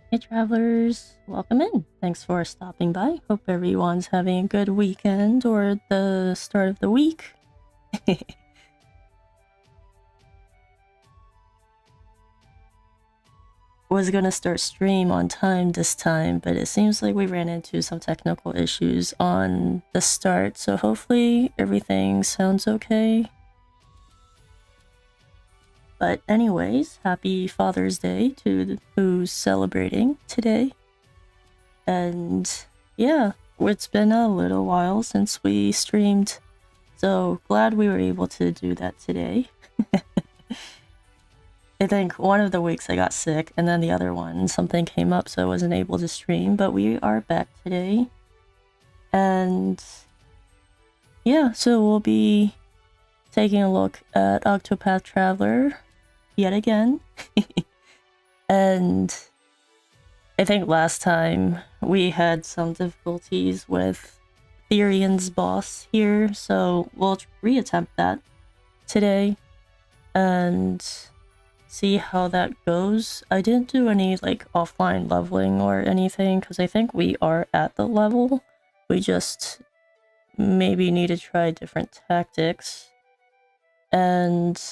Hey travelers, welcome in. Thanks for stopping by. Hope everyone's having a good weekend or the start of the week. Was gonna start stream on time this time, but it seems like we ran into some technical issues on the start, so hopefully everything sounds okay. But anyways, happy Father's Day to who's celebrating today. And yeah, it's been a little while since we streamed, so glad we were able to do that today. I think one of the weeks I got sick, and then the other one, something came up, so I wasn't able to stream, but we are back today. And yeah, so we'll be taking a look at Octopath Traveler yet again. And I think last time we had some difficulties with Thieron's boss here, so we'll reattempt that today and see how that goes. I didn't do any like offline leveling or anything because I think we are at the level. We just maybe need to try different tactics and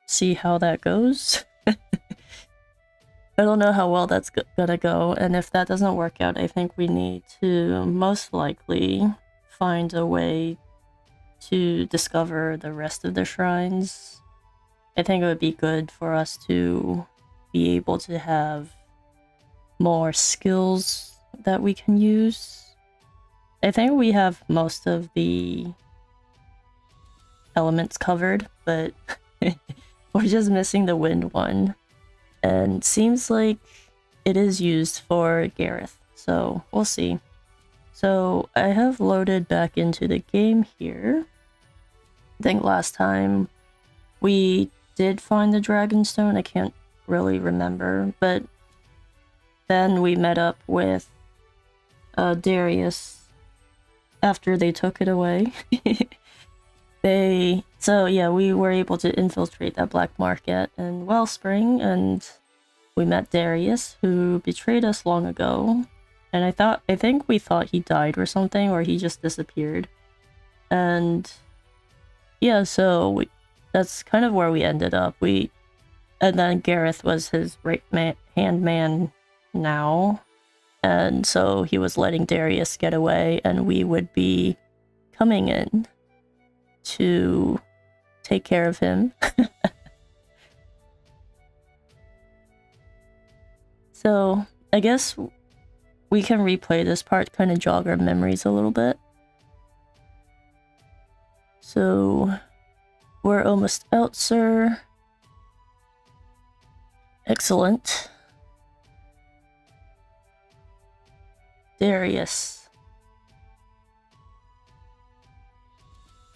see how that goes. I don't know how well that's gonna go, and if that doesn't work out, I think we need to most likely find a way to discover the rest of the shrines. I think it would be good for us to be able to have more skills that we can use. I think we have most of the elements covered, but we're just missing the wind one. And seems like it is used for Gareth, so we'll see. So I have loaded back into the game here. I think last time we did find the Dragonstone, I can't really remember, but then we met up with Darius after they took it away. So yeah, we were able to infiltrate that black market in Wellspring, and we met Darius, who betrayed us long ago. And I think we thought he died or something, or he just disappeared. And yeah, so that's kind of where we ended up. And then Gareth was his hand man now, and so he was letting Darius get away, and we would be coming in to take care of him. So I guess we can replay this part, kind of jog our memories a little bit. So we're almost out, sir. Excellent. Darius.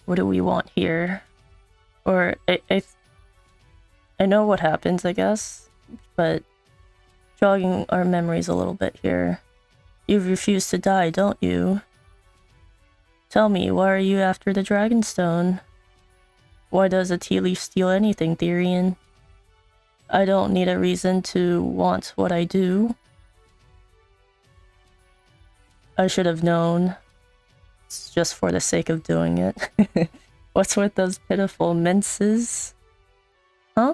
What do we want here? Or I know what happens, I guess, but jogging our memories a little bit here. You refuse to die, don't you? Tell me, why are you after the Dragonstone? Why does a tea leaf steal anything, Thieron? I don't need a reason to want what I do. I should have known. It's just for the sake of doing it. What's with those pitiful minces? Huh?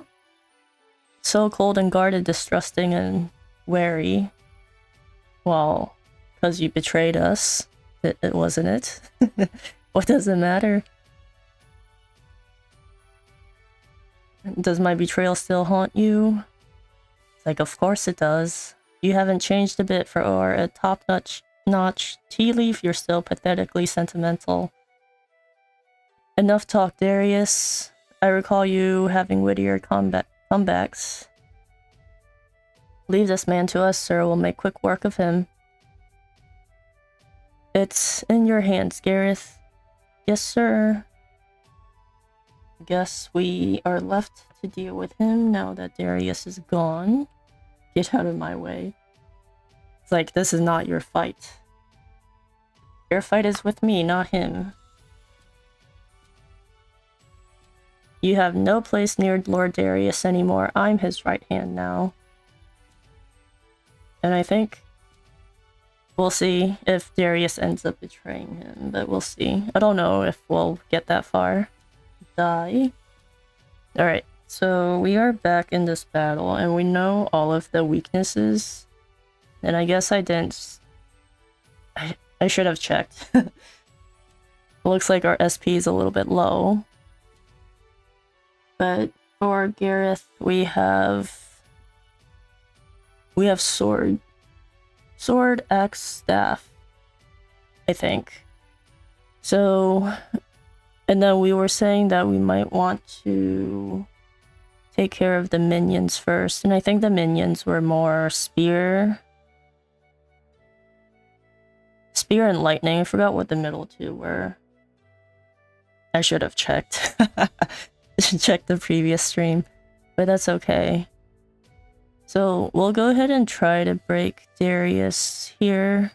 So cold and guarded, distrusting and wary. Well, because you betrayed us. It wasn't it? What does it matter? Does my betrayal still haunt you? It's like, of course it does. You haven't changed a bit for a top-notch tea leaf. You're still pathetically sentimental. Enough talk, Darius. I recall you having wittier comebacks. Leave this man to us, sir. We'll make quick work of him. It's in your hands, Gareth. Yes, sir. Guess we are left to deal with him now that Darius is gone. Get out of my way. It's like, this is not your fight. Your fight is with me, not him. You have no place near Lord Darius anymore. I'm his right hand now. And I think we'll see if Darius ends up betraying him, but we'll see. I don't know if we'll get that far. Die. Alright, so we are back in this battle, and we know all of the weaknesses. And I guess I didn't... I should have checked. Looks like our SP is a little bit low. But for Gareth, we have sword. Sword, axe, staff, I think. So, and then we were saying that we might want to take care of the minions first, and I think the minions were more spear and lightning. I forgot what the middle two were. I should have checked. Checked the previous stream, but that's okay. So we'll go ahead and try to break Darius here.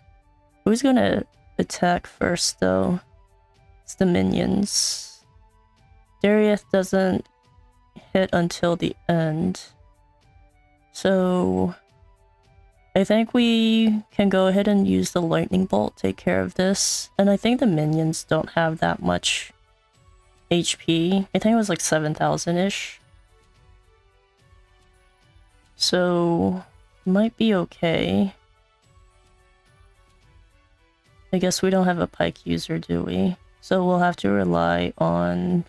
Who's gonna attack first though? It's the minions. Darius doesn't hit until the end. So I think we can go ahead and use the lightning bolt, take care of this. And I think the minions don't have that much HP. I think it was like 7,000-ish. So, might be okay. I guess we don't have a pike user, do we? So we'll have to rely on...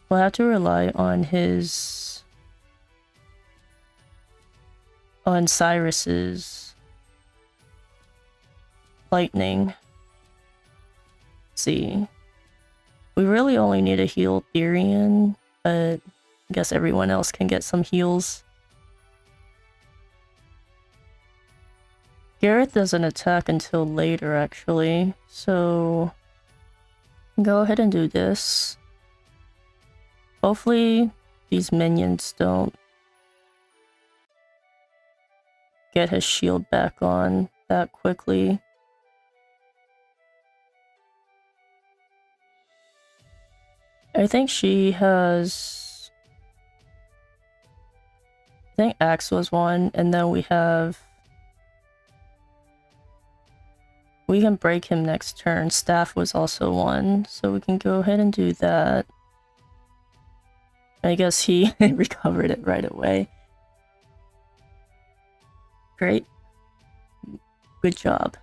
We'll have to rely on his... on Cyrus's... lightning. Let's see. We really only need to heal Thieron, but I guess everyone else can get some heals. Gareth doesn't attack until later, actually, so go ahead and do this. Hopefully these minions don't get his shield back on that quickly. I think she has... I think Axe was one, and then we have... We can break him next turn. Staff was also one, so we can go ahead and do that. I guess he recovered it right away. Great. Good job.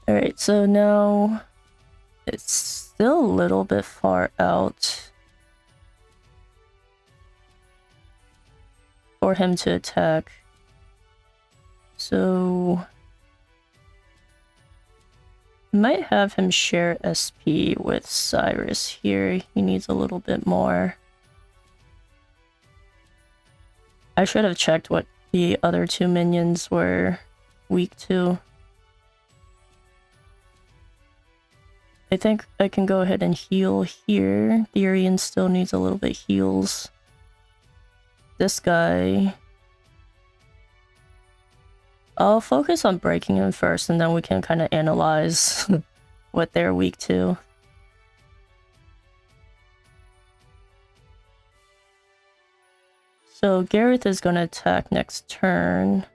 Alright, so now... It's still a little bit far out for him to attack. So... might have him share SP with Cyrus here. He needs a little bit more. I should have checked what the other two minions were weak to. I think I can go ahead and heal here. Thieron still needs a little bit heals. This guy... I'll focus on breaking him first, and then we can kind of analyze what they're weak to. So Gareth is going to attack next turn.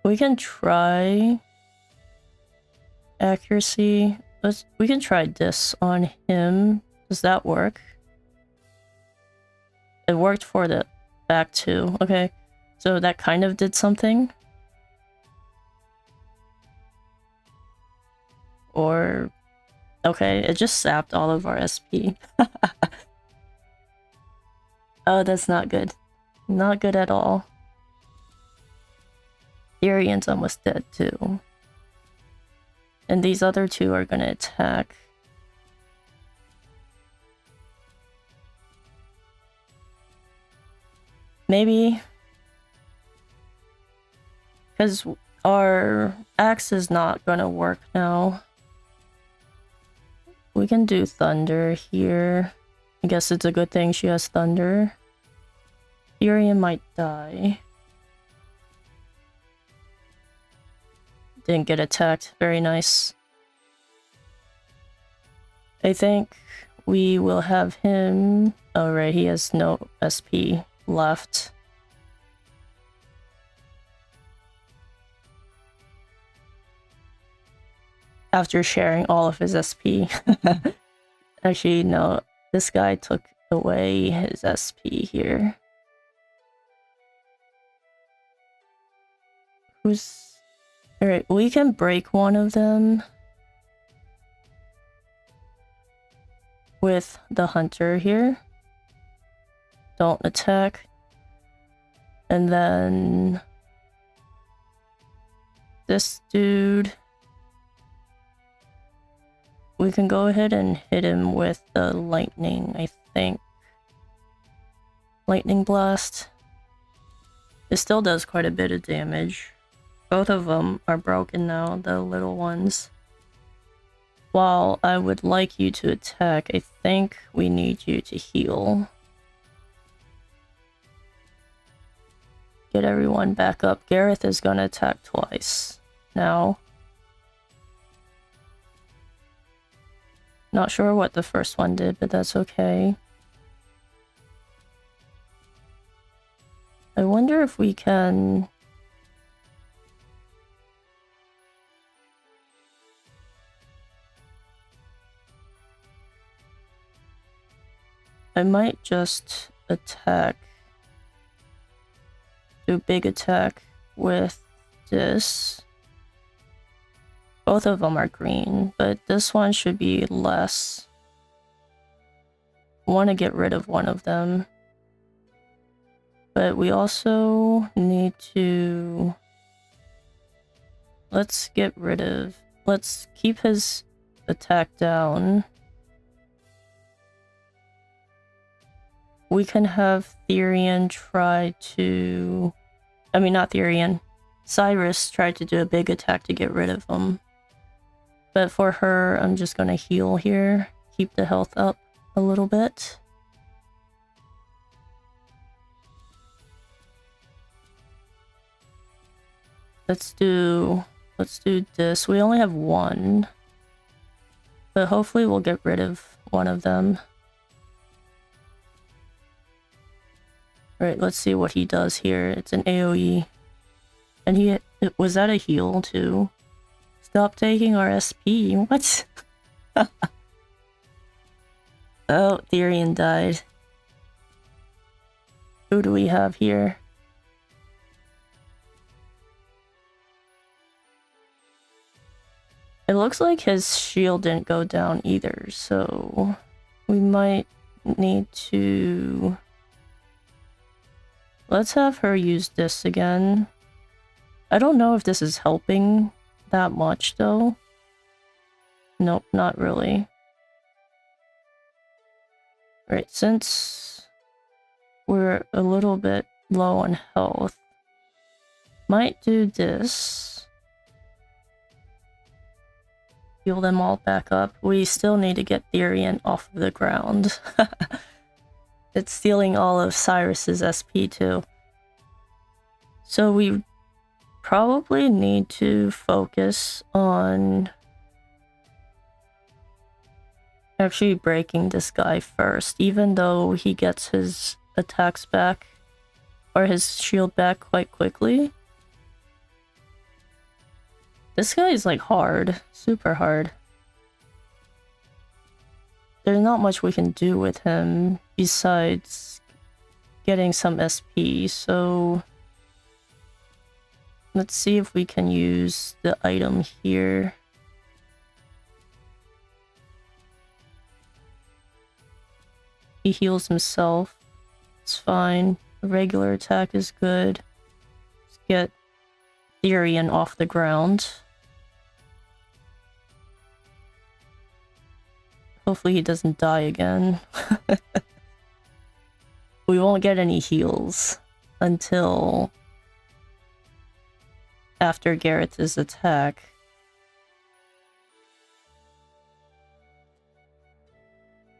We can try accuracy. We can try this on him. Does that work? It worked for the back too. Okay, so that kind of did something. Or... okay, it just sapped all of our SP. Oh, that's not good. Not good at all. Thieron's almost dead too. And these other two are gonna attack. Maybe... because our axe is not gonna work now. We can do thunder here. I guess it's a good thing she has thunder. Thieron might die. Didn't get attacked. Very nice. I think we will have him... oh right, he has no SP. left. After sharing all of his SP. Actually, no, this guy took away his SP here. Who's... Alright, we can break one of them with the hunter here. Don't attack. And then this dude, we can go ahead and hit him with the lightning, I think. Lightning blast. It still does quite a bit of damage. Both of them are broken now, the little ones. While I would like you to attack, I think we need you to heal. Get everyone back up. Gareth is gonna attack twice now. Not sure what the first one did, but that's okay. I wonder if we can... I might just attack. Do a big attack with this. Both of them are green, but this one should be less. I want to get rid of one of them. But we also need to... Let's get rid of... Let's keep his attack down. We can have Thieron try to... I mean, not Thieron. Cyrus tried to do a big attack to get rid of him. But for her, I'm just gonna heal here. Keep the health up a little bit. Let's do this. We only have one. But hopefully we'll get rid of one of them. Alright, let's see what he does here. It's an AoE. And was that a heal too? Stop taking our SP. What? Oh, Thieron died. Who do we have here? It looks like his shield didn't go down either, so we might need to... Let's have her use this again. I don't know if this is helping that much though. Nope, not really. Right, since we're a little bit low on health, might do this. Heal them all back up. We still need to get Thieron off of the ground. It's stealing all of Cyrus's SP too. So we probably need to focus on actually breaking this guy first, even though he gets his attacks back or his shield back quite quickly. This guy is like hard, super hard. There's not much we can do with him besides getting some SP, so let's see if we can use the item here. He heals himself. It's fine. A regular attack is good. Let's get Thieron off the ground. Hopefully he doesn't die again. We won't get any heals until after Gareth's attack.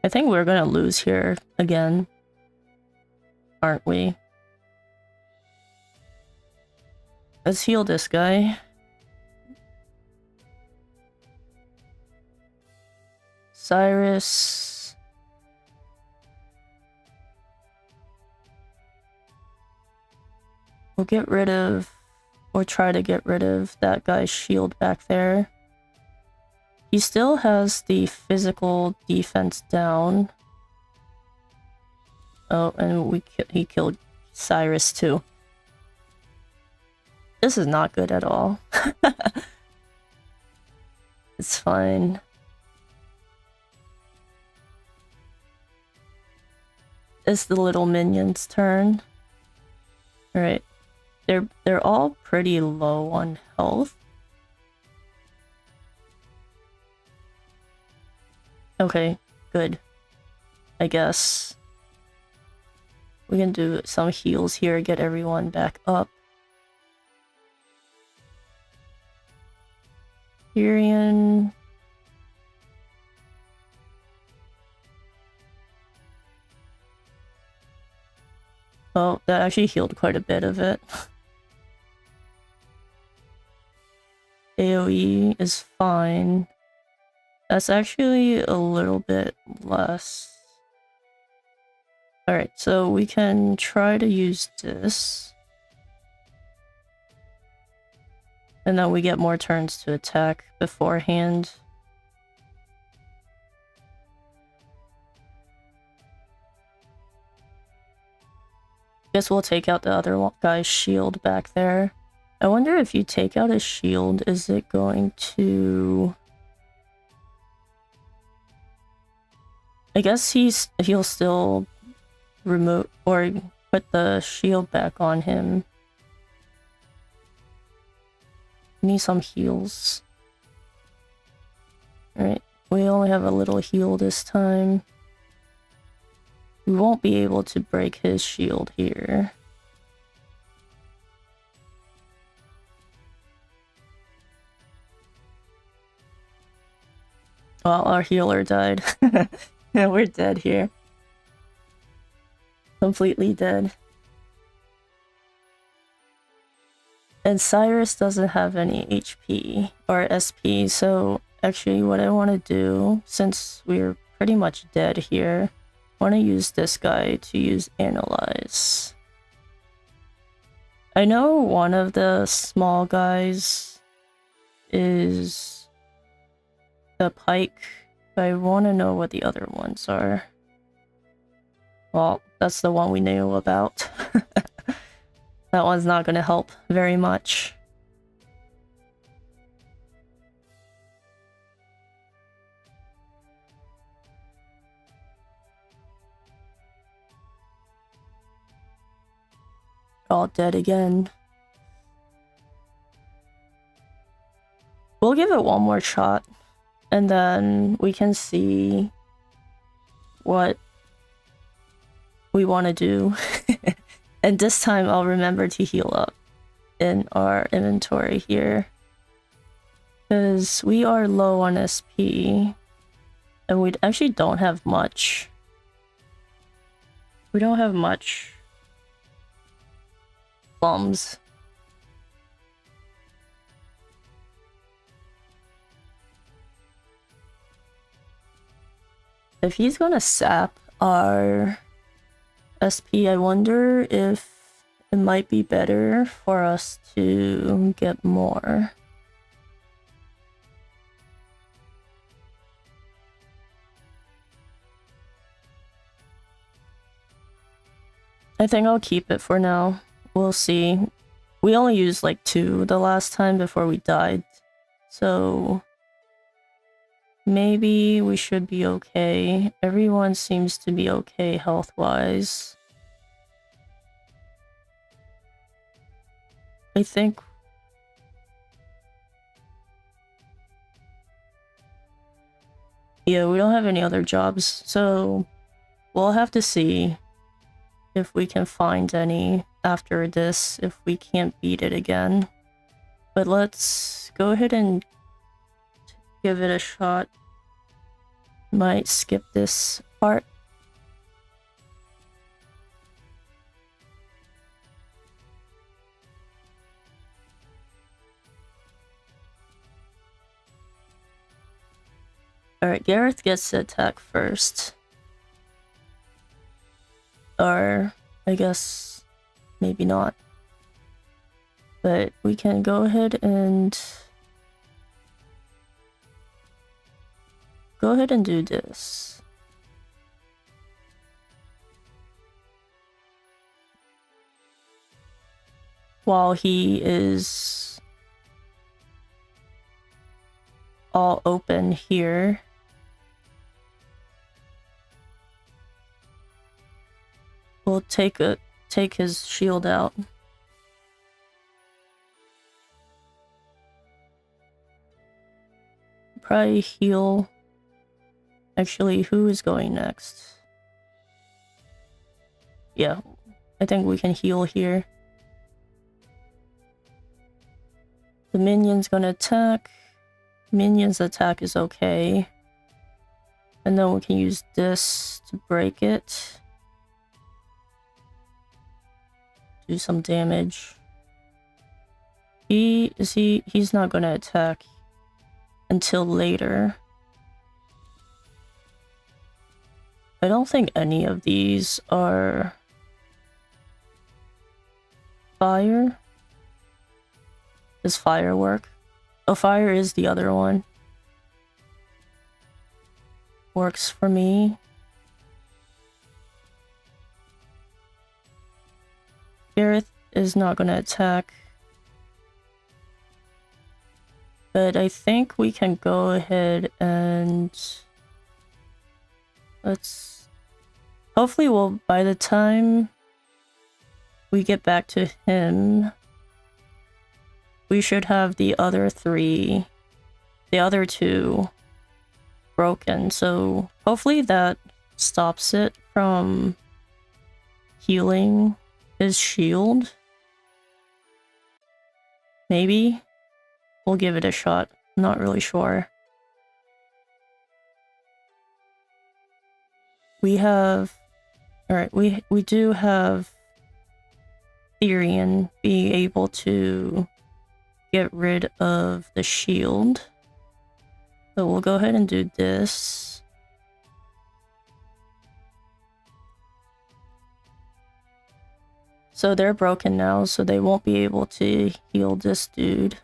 I think we're gonna lose here again, aren't we? Let's heal this guy. Cyrus. We'll get rid of, or try to get rid of that guy's shield back there. He still has the physical defense down. Oh, and he killed Cyrus too. This is not good at all. It's fine. It's the little minion's turn. Alright. They're all pretty low on health. Okay, good. I guess we can do some heals here, get everyone back up. Thieron. Oh, that actually healed quite a bit of it. AoE is fine. That's actually a little bit less. Alright, so we can try to use this. And then we get more turns to attack beforehand. Guess we'll take out the other guy's shield back there. I wonder if you take out his shield, is it going to... I guess he'll still remove or put the shield back on him. Need some heals. Alright, we only have a little heal this time. We won't be able to break his shield here. Well, our healer died. Yeah, we're dead here. Completely dead. And Cyrus doesn't have any HP or SP, so actually what I want to do, since we're pretty much dead here, I want to use this guy to use Analyze. I know one of the small guys is the Pike, but I want to know what the other ones are. Well, that's the one we knew about. That one's not going to help very much. All dead again. We'll give it one more shot, and then we can see what we want to do. And this time I'll remember to heal up in our inventory here, because we are low on SP and we actually don't have much. We don't have much plums. If he's gonna sap our SP, I wonder if it might be better for us to get more. I think I'll keep it for now. We'll see. We only used like 2 the last time before we died, so maybe we should be okay. Everyone seems to be okay health-wise. I think... yeah, we don't have any other jobs, so we'll have to see if we can find any after this, if we can't beat it again. But let's go ahead and give it a shot. Might skip this part. Alright, Gareth gets to attack first. Or, I guess, maybe not. But we can go ahead and do this. While he is all open here. We'll take his shield out. Probably heal. Actually, who is going next? Yeah, I think we can heal here. The minion's gonna attack. Minion's attack is okay. And then we can use this to break it. Do some damage. He's not gonna attack until later. I don't think any of these are fire. Does fire work? Oh, fire is the other one. Works for me. Gareth is not gonna attack. But I think we can go ahead and hopefully by the time we get back to him, we should have the other two broken. So hopefully that stops it from healing his shield. Maybe. We'll give it a shot. I'm not really sure. We have... Alright, we do have Thieron be able to get rid of the shield. So we'll go ahead and do this. So they're broken now, so they won't be able to heal this dude.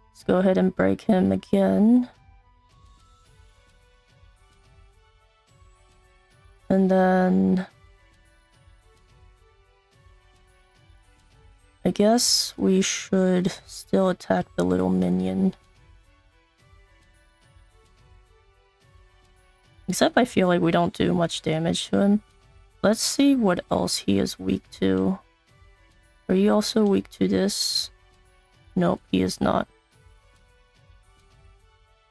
Let's go ahead and break him again. And then I guess we should still attack the little minion. Except I feel like we don't do much damage to him. Let's see what else he is weak to. Are you also weak to this? Nope, he is not.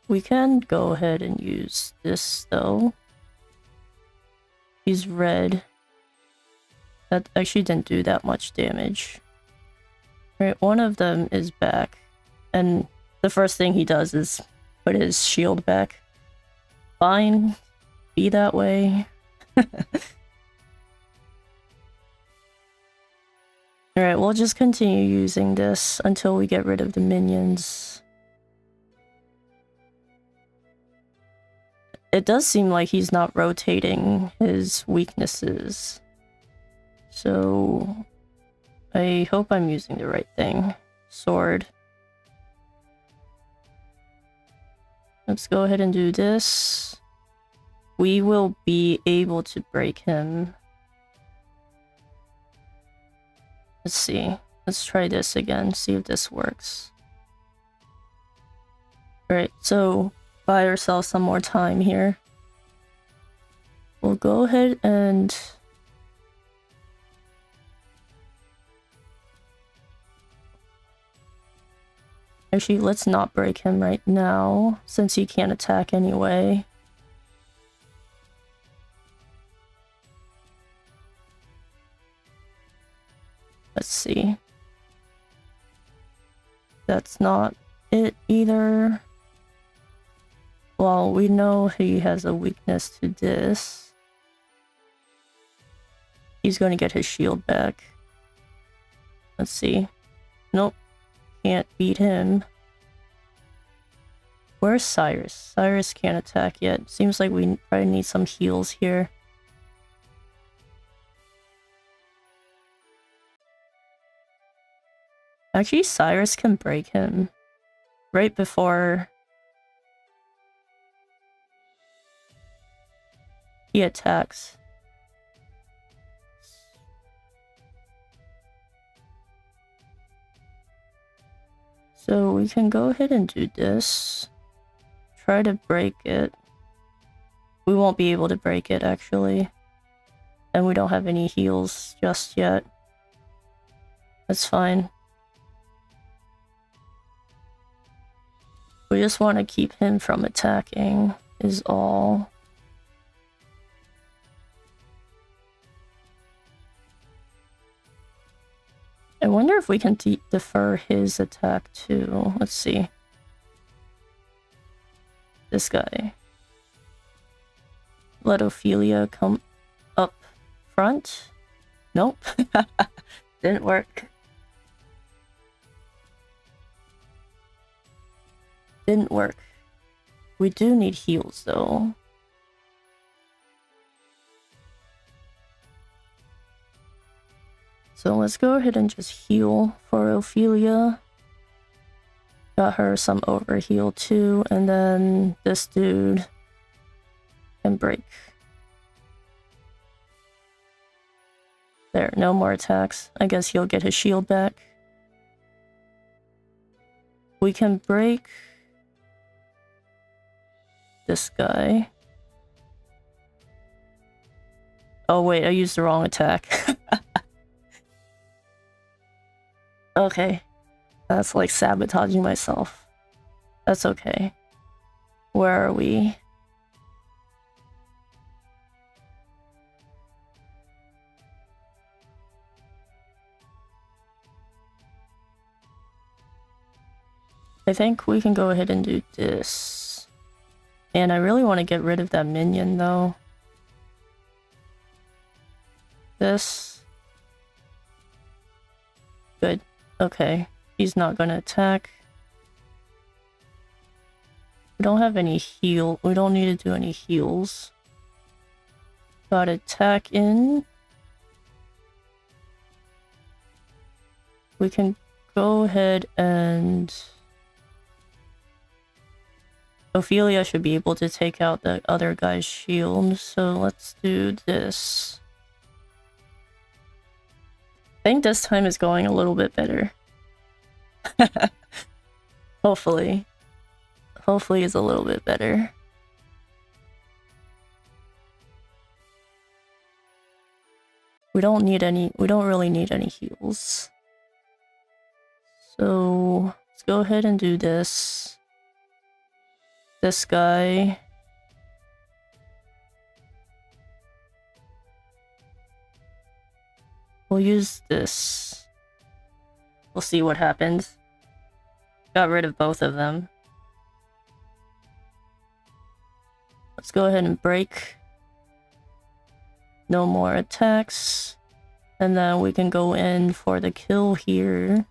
We can go ahead and use this though. He's red. That actually didn't do that much damage. Right, one of them is back. And the first thing he does is put his shield back. Fine. Be that way. Alright, we'll just continue using this until we get rid of the minions. It does seem like he's not rotating his weaknesses. So I hope I'm using the right thing. Sword. Let's go ahead and do this. We will be able to break him. Let's see. Let's try this again, see if this works. Alright, so buy ourselves some more time here. We'll go ahead and actually, let's not break him right now, since he can't attack anyway. Let's see. That's not it either. Well, we know he has a weakness to this. He's going to get his shield back. Let's see. Nope. Can't beat him. Where's Cyrus? Cyrus can't attack yet. Seems like we probably need some heals here. Actually, Cyrus can break him right before he attacks. So we can go ahead and do this. Try to break it. We won't be able to break it, actually. And we don't have any heals just yet. That's fine. We just want to keep him from attacking, is all. I wonder if we can defer his attack too. Let's see. This guy. Let Ophelia come up front. Nope. Didn't work. Didn't work. We do need heals though. So let's go ahead and just heal for Ophelia. Got her some overheal too, and then this dude can break. There, no more attacks. I guess he'll get his shield back. We can break this guy. Oh wait, I used the wrong attack. Okay. That's like sabotaging myself. That's okay. Where are we? I think we can go ahead and do this. And I really want to get rid of that minion though. This. Good. Okay. He's not gonna attack. We don't have any heal. We don't need to do any heals. Got attack in. We can go ahead and... Ophelia should be able to take out the other guy's shield, so let's do this. I think this time is going a little bit better. Hopefully. Hopefully it's a little bit better. We don't really need any heals. So let's go ahead and do this. This guy. We'll use this. We'll see what happens. Got rid of both of them. Let's go ahead and break. No more attacks. And then we can go in for the kill here.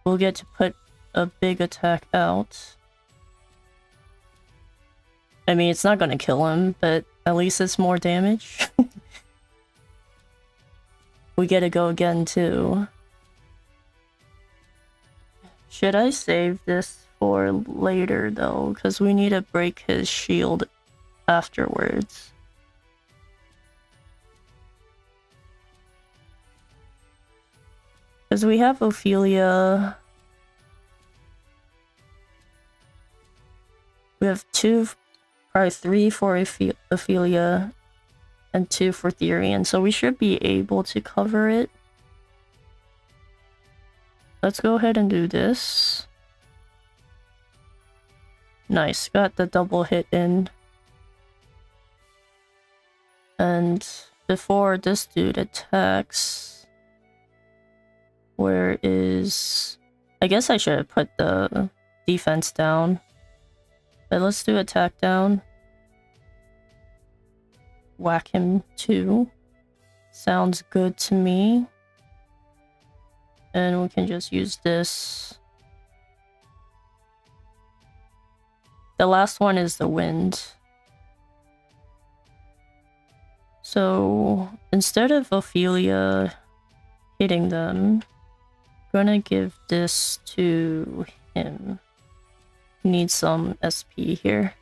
We'll get to put a big attack out. I mean, it's not gonna kill him, but at least it's more damage. We get to go again too. Should I save this for later though? Because we need to break his shield afterwards. Because we have Ophelia. We have probably 3 for Ophelia. And 2 for Thieron, so we should be able to cover it. Let's go ahead and do this. Nice, got the double hit in. And before this dude attacks... Where is... I guess I should have put the defense down. But let's do attack down. Whack him too. Sounds good to me. And we can just use this. The last one is the wind. So instead of Ophelia hitting them, gonna give this to him. He needs some SP here.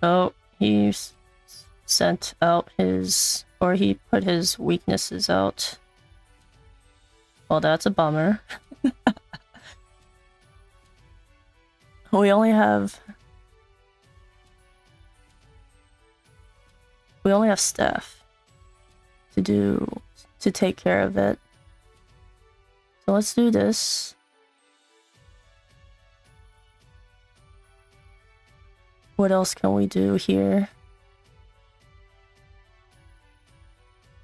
Oh, he's sent out his, or he put his weaknesses out. Well, that's a bummer. We only have staff to take care of it. So let's do this. What else can we do here?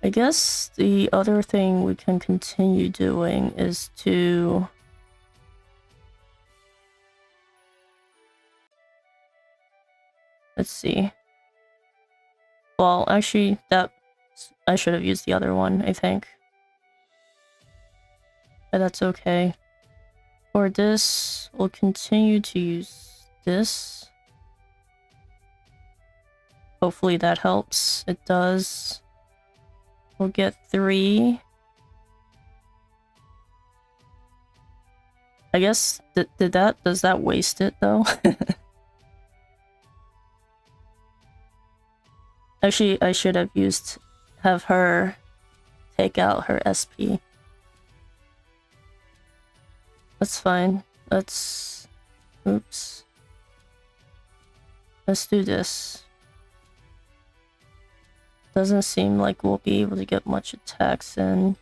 I guess the other thing we can continue doing is to let's see. Well, actually, that I should have used the other one, I think. But that's okay. For this, we'll continue to use this. Hopefully that helps. It does. We'll get 3. I guess, does that waste it though? Actually, I should have her take out her SP. That's fine. Oops. Let's do this. Doesn't seem like we'll be able to get much attacks in.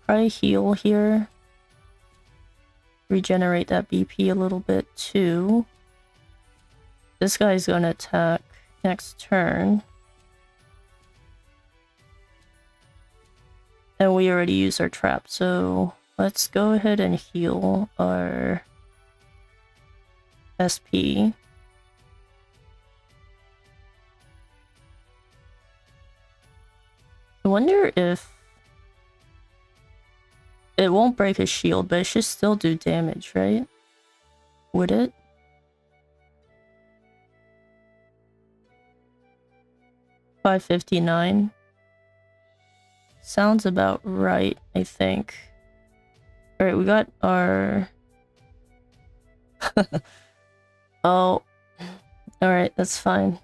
Probably heal here. Regenerate that BP a little bit too. This guy's gonna attack next turn. And we already used our trap, so let's go ahead and heal our SP. I wonder if it won't break his shield, but it should still do damage, right? Would it? $559. Sounds about right, I think. Alright, we got our... Oh. Alright, that's fine.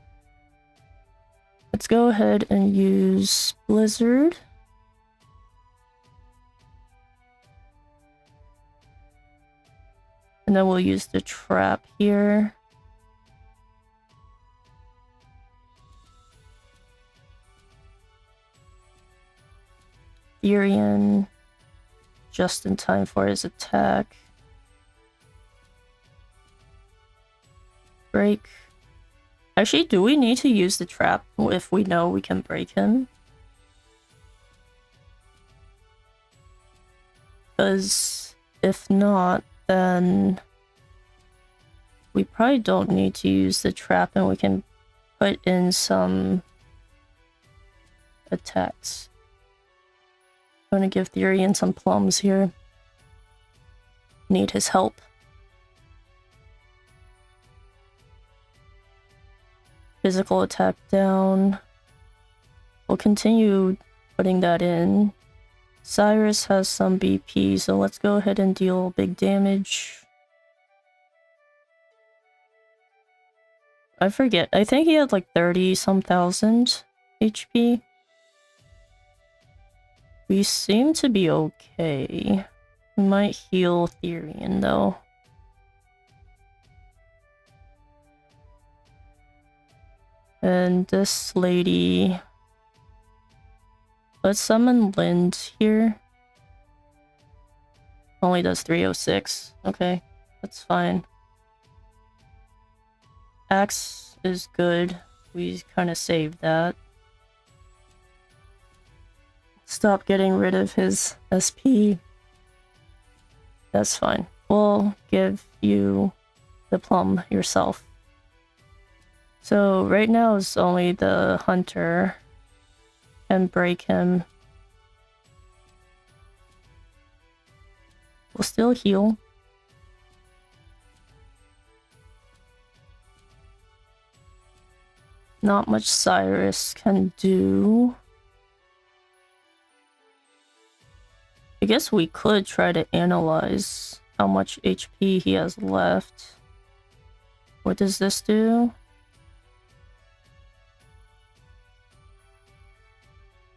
Let's go ahead and use Blizzard. And then we'll use the trap here. Thieron, just in time for his attack. Break. Actually, do we need to use the trap if we know we can break him? Because if not, then we probably don't need to use the trap and we can put in some attacks. I'm gonna give Thieron some plums here. Need his help. Physical attack down. We'll continue putting that in. Cyrus has some BP, so let's go ahead and deal big damage. I forget. I think he had like 30-some thousand HP. We seem to be okay. We might heal Thieron though. And this lady... Let's summon Lind here. Only does 306. Okay, that's fine. Axe is good. We kind of saved that. Stop getting rid of his SP. That's fine. We'll give you the plum yourself. So right now it's only the hunter can break him. We'll still heal. Not much Cyrus can do. I guess we could try to analyze how much HP he has left. What does this do?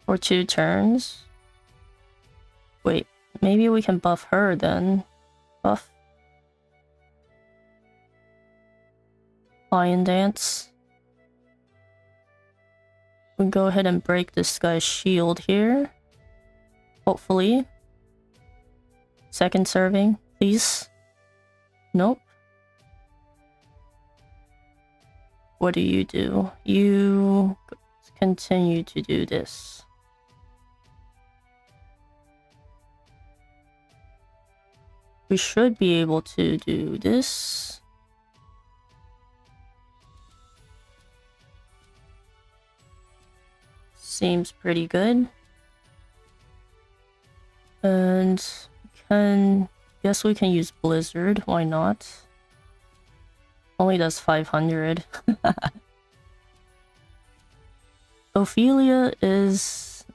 For 2 turns? Wait, maybe we can buff her then. Buff. Lion Dance. We can go ahead and break this guy's shield here. Hopefully. Second serving, please. Nope. What do? You continue to do this. We should be able to do this. Seems pretty good. And guess we can use Blizzard, why not? Only does 500. Ophelia is...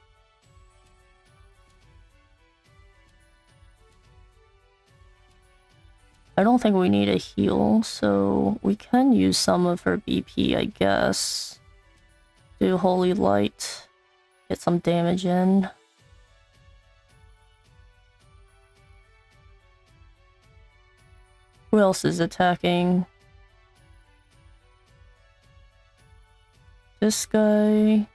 I don't think we need a heal, so we can use some of her BP, I guess. Do Holy Light. Get some damage in. Who else is attacking? This guy.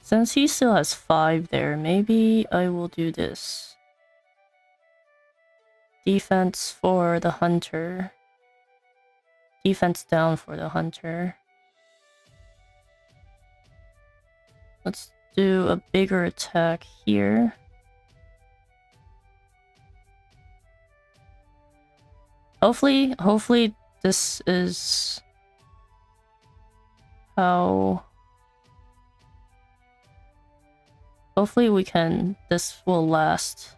Since he still has 5 there, maybe I will do this. Defense for the hunter. Defense down for the hunter. Let's do a bigger attack here. Hopefully this is how... Hopefully this will last.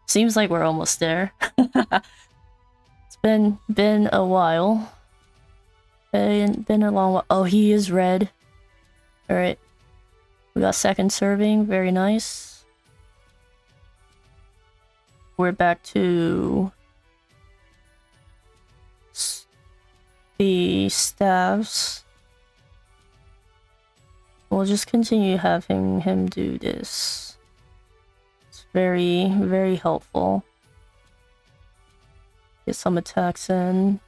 Seems like we're almost there. It's been a while. Been a long while. Oh, he is red. Alright. We got second serving, very nice. We're back to the staves. We'll just continue having him do this. It's very, very helpful. Get some attacks in.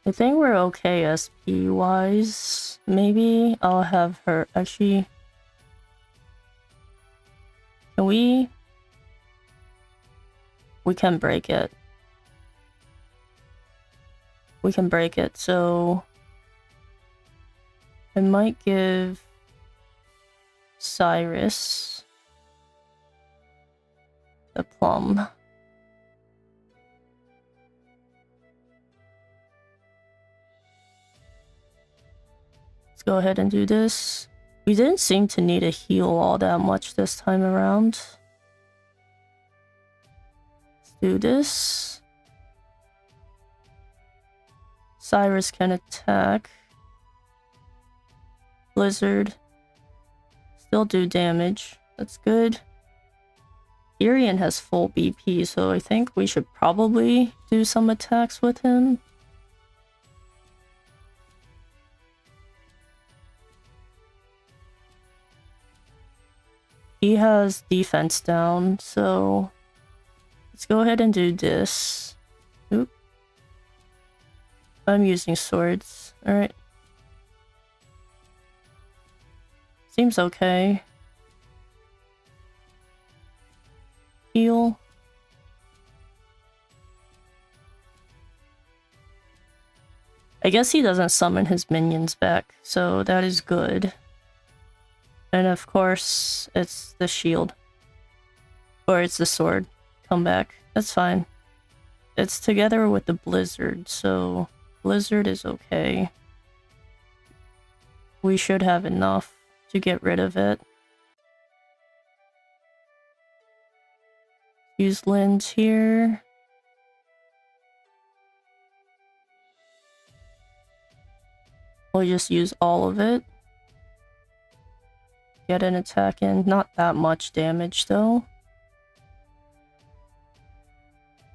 I think we're okay SP wise. Maybe I'll have her actually. Can we can break it. We can break it, so I might give Cyrus the plum. Let's go ahead and do this. We didn't seem to need a heal all that much this time around. Let's do this. Cyrus can attack. Blizzard. Still do damage. That's good. Thieron has full BP, so I think we should probably do some attacks with him. He has defense down, so let's go ahead and do this. Oop. I'm using swords. Alright. Seems okay. Heal. I guess he doesn't summon his minions back, so that is good. And of course, it's the shield. Or it's the sword. Come back. That's fine. It's together with the blizzard, so blizzard is okay. We should have enough to get rid of it. Use lens here. We'll just use all of it. Get an attack in. Not that much damage though.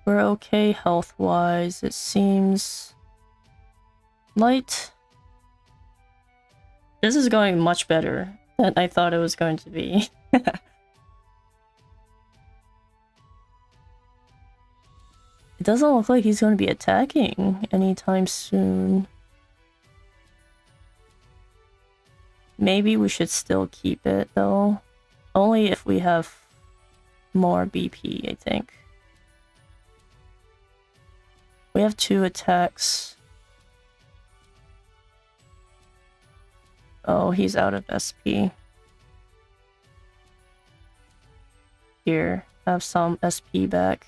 We're okay health-wise. It seems light. This is going much better than I thought it was going to be. It doesn't look like he's going to be attacking anytime soon. Maybe we should still keep it though. Only if we have more BP, I think. We have 2 attacks. Oh, he's out of SP. Here, have some SP back.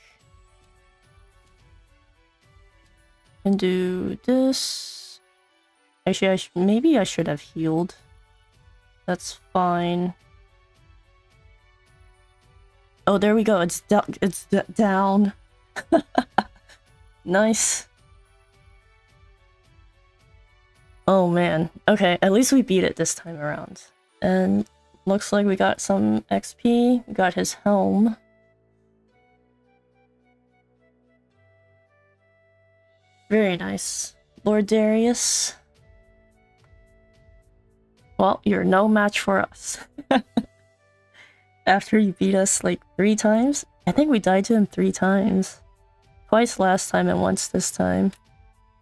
And do this. Actually, maybe I should have healed. That's fine. Oh, there we go. It's down. Nice. Oh man. Okay, at least we beat it this time around. And looks like we got some XP. We got his helm. Very nice. Lord Darius. Well, you're no match for us. After you beat us like 3 times? I think we died to him 3 times. Twice last time and once this time.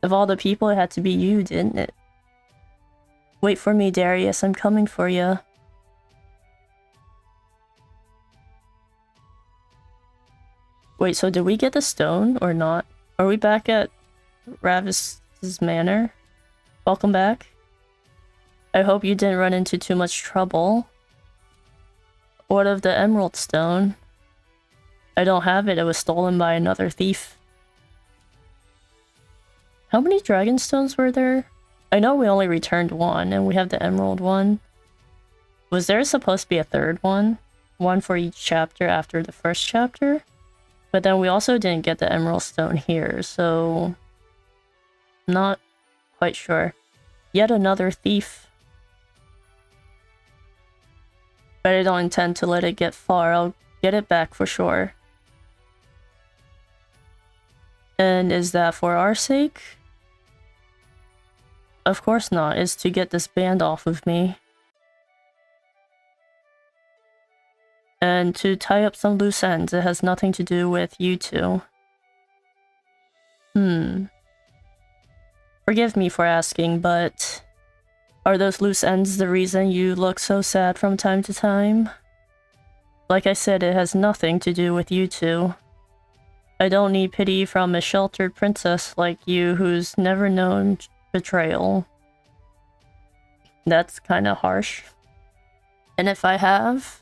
Of all the people, it had to be you, didn't it? Wait for me, Darius. I'm coming for you. Wait, so did we get the stone or not? Are we back at Ravis's manor? Welcome back. I hope you didn't run into too much trouble. What of the emerald stone? I don't have it. It was stolen by another thief. How many dragon stones were there? I know we only returned 1 and we have the emerald one. Was there supposed to be a 3rd one? 1 for each chapter after the first chapter? But then we also didn't get the emerald stone here, so... not quite sure. Yet another thief. But I don't intend to let it get far. I'll get it back for sure. And is that for our sake? Of course not. It's to get this band off of me. And to tie up some loose ends. It has nothing to do with you two. Forgive me for asking, but... are those loose ends the reason you look so sad from time to time? Like I said, it has nothing to do with you two. I don't need pity from a sheltered princess like you who's never known betrayal. That's kinda harsh. And if I have...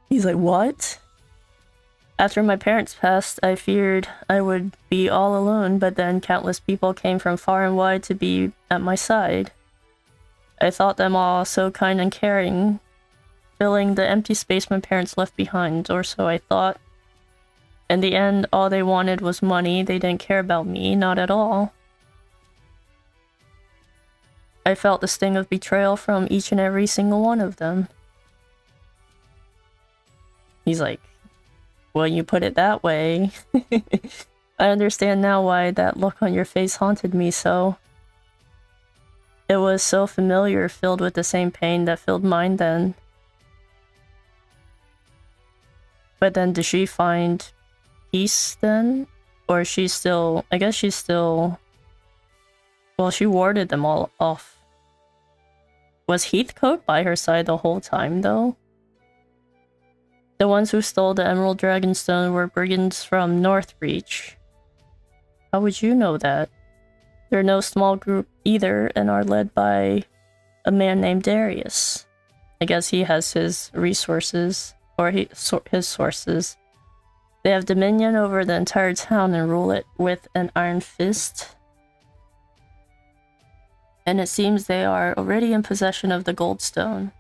He's like, what? After my parents passed, I feared I would be all alone, but then countless people came from far and wide to be at my side. I thought them all so kind and caring, filling the empty space my parents left behind, or so I thought. In the end, all they wanted was money. They didn't care about me, not at all. I felt the sting of betrayal from each and every single one of them. He's like, well, you put it that way. I understand now why that look on your face haunted me so. It was so familiar, filled with the same pain that filled mine then. But then did she find peace then? Or is she still... I guess she's still... well, she warded them all off. Was Heathcote by her side the whole time, though? The ones who stole the Emerald Dragonstone were brigands from Northreach. How would you know that? They're no small group either, and are led by a man named Darius. I guess he has his resources, or his sources. They have dominion over the entire town and rule it with an iron fist. And it seems they are already in possession of the gold stone.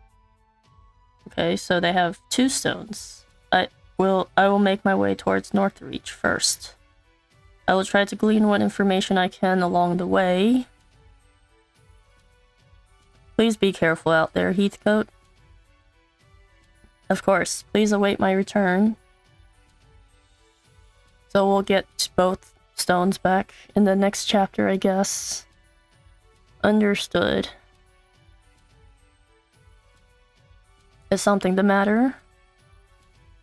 Okay, so they have 2 stones. I will make my way towards Northreach first. I will try to glean what information I can along the way. Please be careful out there, Heathcote. Of course, please await my return. So we'll get both stones back in the next chapter, I guess. Understood. Is something the matter?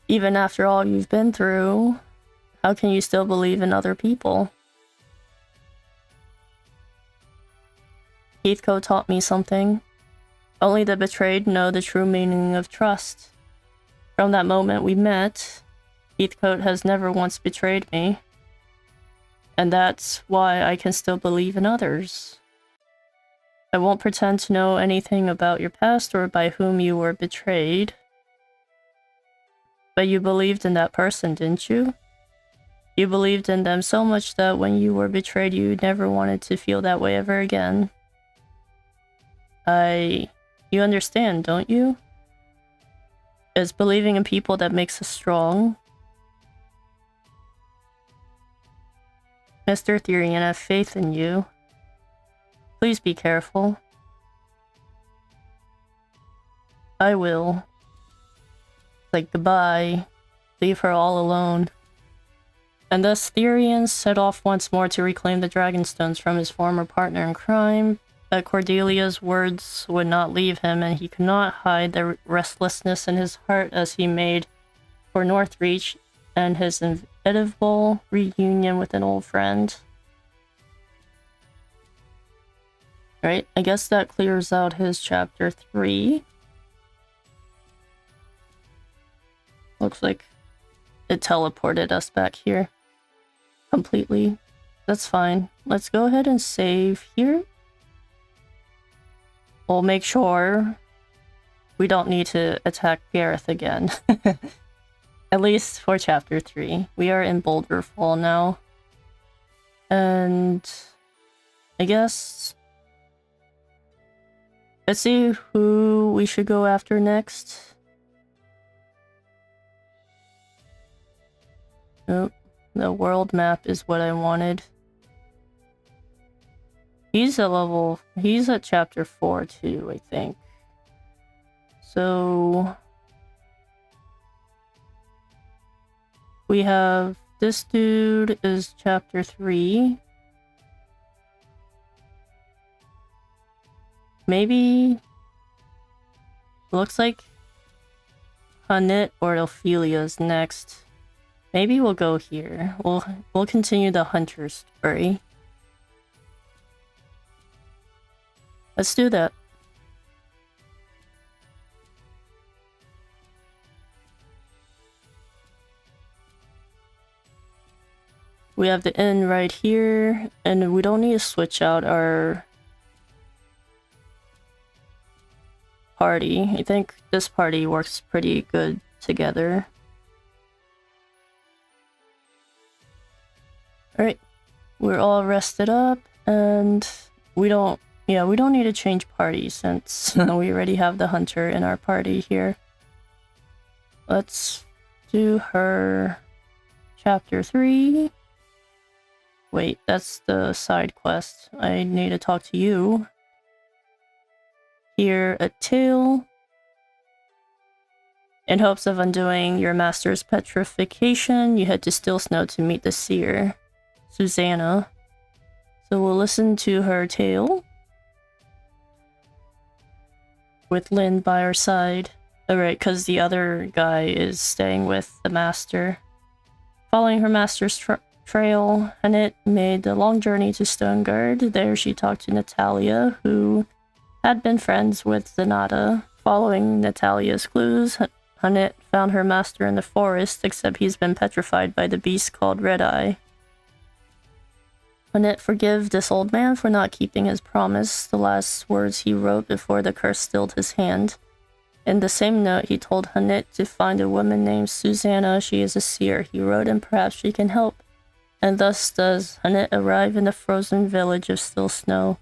Even after all you've been through, how can you still believe in other people? Heathcote taught me something. Only the betrayed know the true meaning of trust. From that moment we met, Heathcote has never once betrayed me. And that's why I can still believe in others. I won't pretend to know anything about your past or by whom you were betrayed. But you believed in that person, didn't you? You believed in them so much that when you were betrayed, you never wanted to feel that way ever again. You understand, don't you? It's believing in people that makes us strong. Mr. Thieron, I have faith in you. Please be careful. I will. Like goodbye. Leave her all alone. And thus Thieron set off once more to reclaim the Dragonstones from his former partner in crime, but Cordelia's words would not leave him, and he could not hide the restlessness in his heart as he made for Northreach and his inevitable reunion with an old friend. Right, I guess that clears out his chapter 3. Looks like it teleported us back here completely. That's fine. Let's go ahead and save here. We'll make sure we don't need to attack Gareth again. At least for chapter 3. We are in Boulder Fall now. And I guess let's see who we should go after next. Oh, the world map is what I wanted. He's at chapter 4 too, I think. So we have this dude is chapter 3. Maybe looks like Hanit or Ophelia's next. Maybe we'll go here. We'll continue the hunter story. Let's do that. We have the inn right here, and we don't need to switch out our party. I think this party works pretty good together. Alright, we're all rested up, and we don't need to change parties since we already have the hunter in our party here. Let's do her chapter 3. Wait, that's the side quest. I need to talk to you. Hear a tale. In hopes of undoing your master's petrification, you head to Still Snow to meet the seer, Susanna. So we'll listen to her tale. With Lynn by our side. Alright, because the other guy is staying with the master. Following her master's trail, Hanit made the long journey to Stoneguard. There she talked to Natalia, who had been friends with Zanata. Following Natalia's clues, Hanit found her master in the forest, except he's been petrified by the beast called Red Eye. Hanit forgive this old man for not keeping his promise, the last words he wrote before the curse stilled his hand. In the same note, he told Hanit to find a woman named Susanna. She is a seer, he wrote, and perhaps she can help. And thus does Hanit arrive in the frozen village of Still Snow.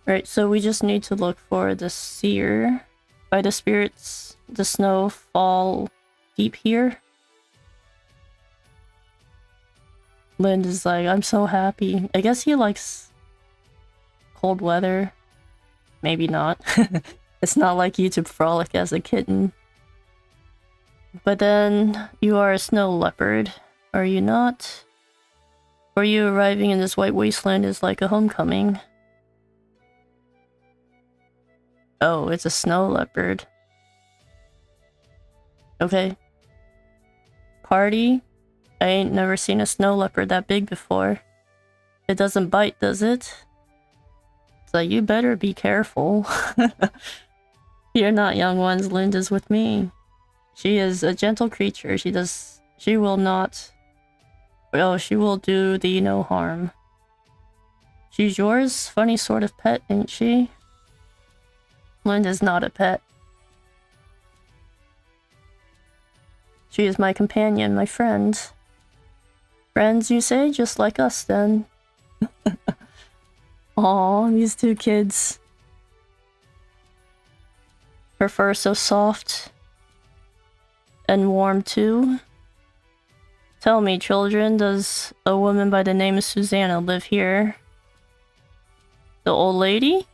Right, so we just need to look for the seer. By the spirits, the snow fall deep here. Lind is like, I'm so happy. I guess he likes cold weather. maybe not. It's not like you to frolic as a kitten. But then, you are a snow leopard, are you not? For you, arriving in this white wasteland is like a homecoming. Oh, it's a snow leopard. Okay. Party? I ain't never seen a snow leopard that big before. It doesn't bite, does it? So you better be careful. You're not young ones, Linda's with me. She is a gentle creature. She will not... Well, she will do thee no harm. She's yours? Funny sort of pet, ain't she? Linda's not a pet. She is my companion, my friend. Friends, you say? Just like us, then. Aw, these two kids. Her fur so soft. And warm, too. Tell me, children, does a woman by the name of Susanna live here? The old lady?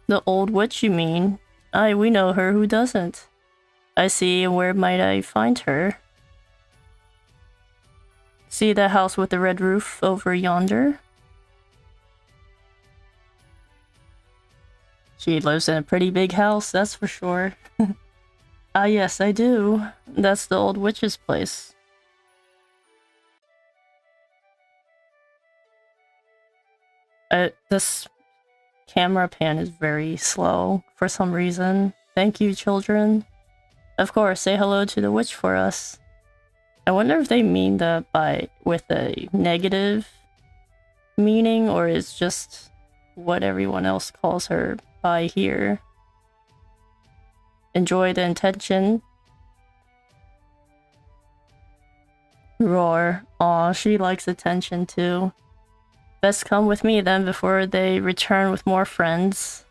The old witch, you mean? Aye, we know her, who doesn't? I see, and where might I find her? See that house with the red roof over yonder? She lives in a pretty big house, that's for sure. Ah, yes, I do. That's the old witch's place. This camera pan is very slow for some reason. Thank you, children. Of course, say hello to the witch for us. I wonder if they mean that with a negative meaning, or is just what everyone else calls her by here. Enjoy the intention. Roar. Aw, she likes attention too. Best come with me then before they return with more friends.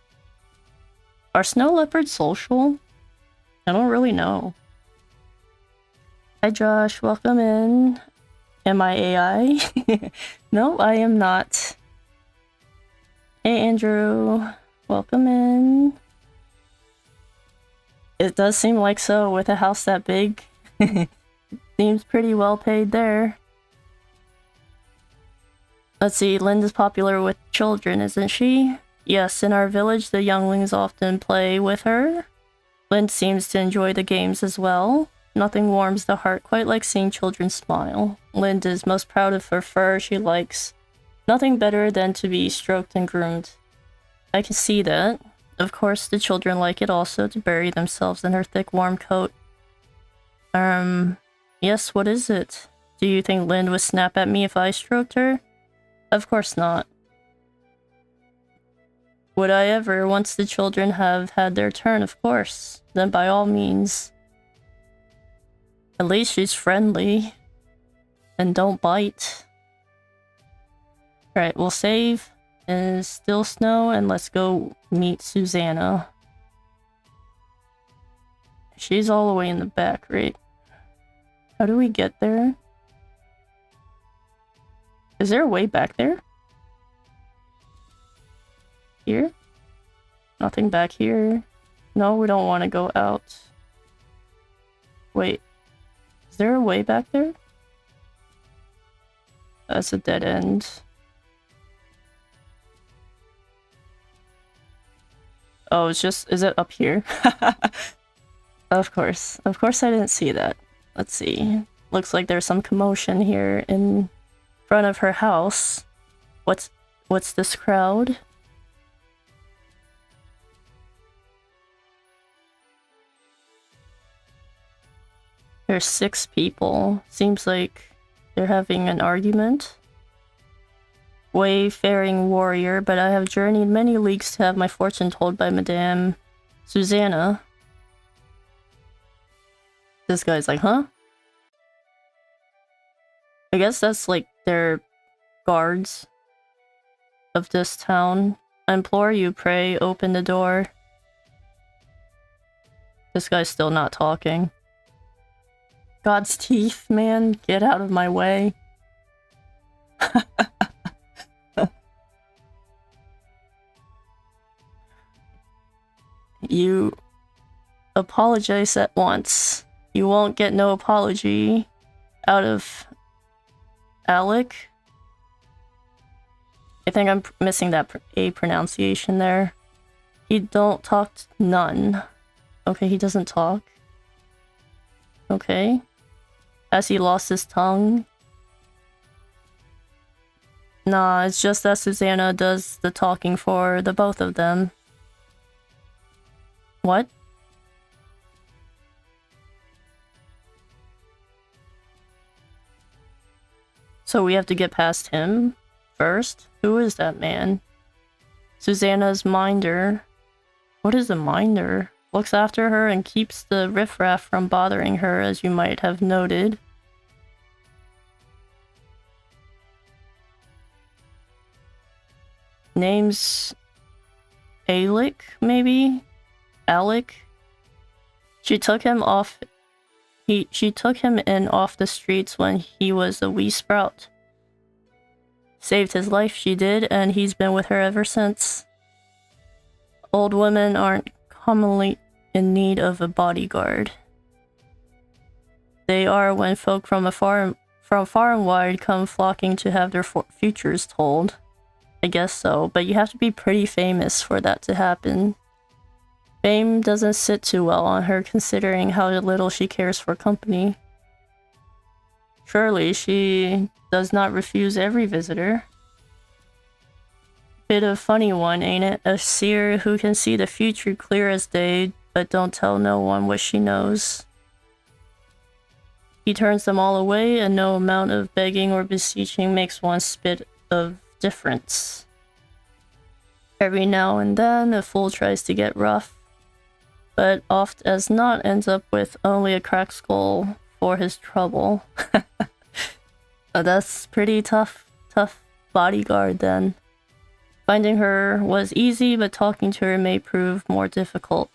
Are snow leopards social? I don't really know. Hi Josh, welcome in. Am I AI? No, I am not. Hey Andrew, welcome in. It does seem like so with a house that big. Seems pretty well paid there. Let's see, Linda's popular with children, isn't she? Yes, in our village the younglings often play with her. Lind seems to enjoy the games as well. Nothing warms the heart quite like seeing children smile. Lind is most proud of her fur. She likes nothing better than to be stroked and groomed. I can see that. Of course, the children like it also, to bury themselves in her thick warm coat. Yes, what is it? Do you think Lind would snap at me if I stroked her? Of course not. Would I ever, once the children have had their turn, of course. Then by all means. At least she's friendly. And don't bite. Alright, we'll save. And still snow, and let's go meet Susanna. She's all the way in the back, right? How do we get there? Is there a way back there? Here? Nothing back here. No, we don't want to go out. Wait. Is there a way back there? That's a dead end. Oh, it's just... Is it up here? Of course. Of course I didn't see that. Let's see. Looks like there's some commotion here in front of her house. What's this crowd? There's 6 people. Seems like they're having an argument. Wayfaring warrior, but I have journeyed many leagues to have my fortune told by Madame Susanna. This guy's like, huh? I guess that's like their guards of this town. I implore you, pray, open the door. This guy's still not talking. God's teeth, man, get out of my way. You apologize at once. You won't get no apology out of Alec. I think I'm missing that A pronunciation there. He don't talk none. Okay, he doesn't talk. Okay. Has he lost his tongue? Nah, it's just that Susanna does the talking for the both of them. What? So we have to get past him first? Who is that man? Susanna's minder. What is a minder? Looks after her and keeps the riffraff from bothering her, as you might have noted. Name's Alec, maybe? Alec? She took him off. She took him in off the streets when he was a wee sprout. Saved his life, she did, and he's been with her ever since. Old women aren't commonly in need of a bodyguard. They are when folk from far and wide come flocking to have their futures told. I guess so, but you have to be pretty famous for that to happen. Fame doesn't sit too well on her, considering how little she cares for company. Surely she does not refuse every visitor. Bit of funny one, ain't it? A seer who can see the future clear as day, but don't tell no one what she knows. He turns them all away, and no amount of begging or beseeching makes one spit of difference. Every now and then, a fool tries to get rough, but oft as not ends up with only a cracked skull for his trouble. That's pretty tough bodyguard then. Finding her was easy, but talking to her may prove more difficult.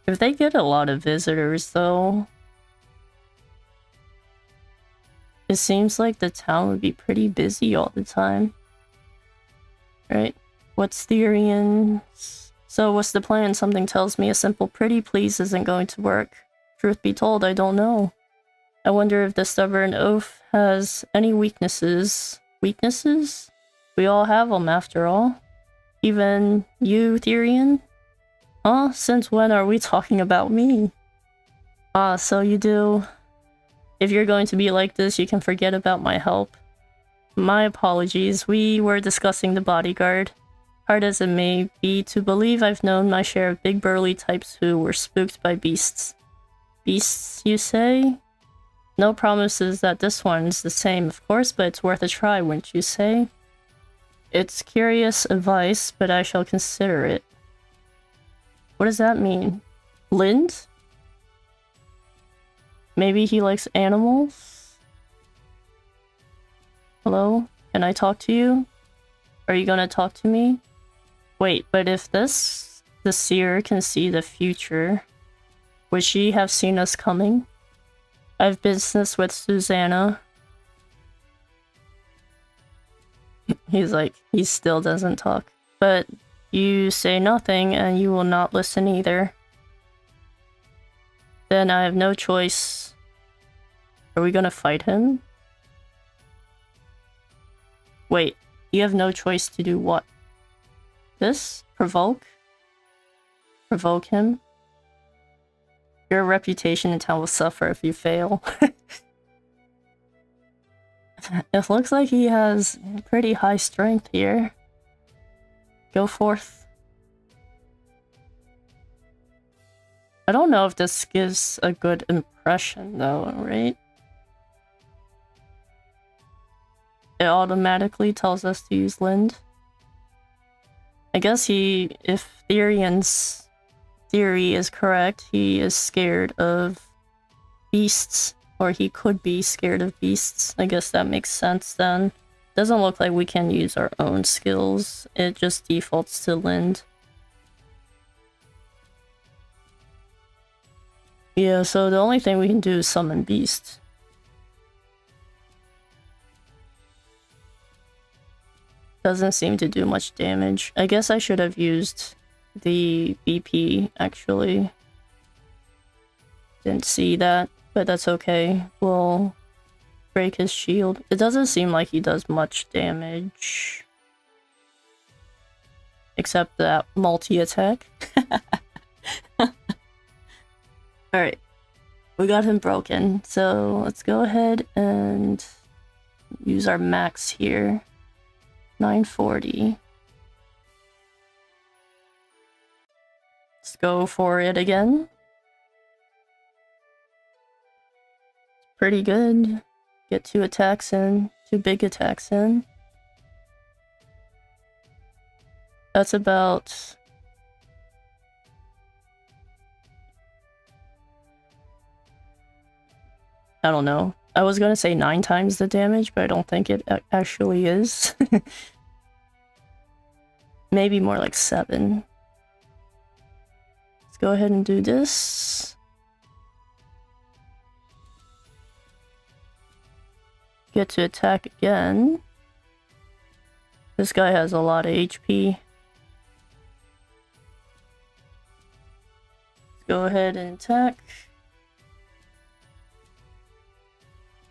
If they get a lot of visitors, though, it seems like the town would be pretty busy all the time. Right? What's Thieron? So what's the plan? Something tells me a simple pretty please isn't going to work. Truth be told, I don't know. I wonder if the stubborn oaf has any weaknesses. Weaknesses? We all have them, after all. Even you, Thieron? Huh? Since when are we talking about me? Ah, so you do. If you're going to be like this, you can forget about my help. My apologies, we were discussing the bodyguard. Hard as it may be to believe, I've known my share of big burly types who were spooked by beasts. Beasts, you say? No promises that this one's the same, of course, but it's worth a try, wouldn't you say? It's curious advice, but I shall consider it. What does that mean? Lind? Maybe he likes animals? Hello? Can I talk to you? Are you gonna talk to me? Wait, but if the seer can see the future, would she have seen us coming? I've business with Susanna. He's like, he still doesn't talk. But you say nothing and you will not listen either. Then I have no choice. Are we gonna fight him? Wait, you have no choice to do what? This? Provoke? Provoke him? Your reputation in town will suffer if you fail. It looks like he has pretty high strength here. Go forth. I don't know if this gives a good impression though, right? It automatically tells us to use Lind. I guess if Thierion's theory is correct, he is scared of beasts. Or he could be scared of beasts. I guess that makes sense then. Doesn't look like we can use our own skills. It just defaults to Lind. Yeah, so the only thing we can do is summon beasts. Doesn't seem to do much damage. I guess I should have used the BP, actually. Didn't see that, but that's okay. We'll break his shield. It doesn't seem like he does much damage. Except that multi-attack. Alright. We got him broken, so let's go ahead and use our max here. 940. Let's go for it again. Pretty good. Get 2 attacks in, 2 big attacks in. That's about... I don't know. I was gonna say 9 times the damage, but I don't think it actually is. Maybe more like 7. Let's go ahead and do this. Get to attack again. This guy has a lot of HP. Let's go ahead and attack.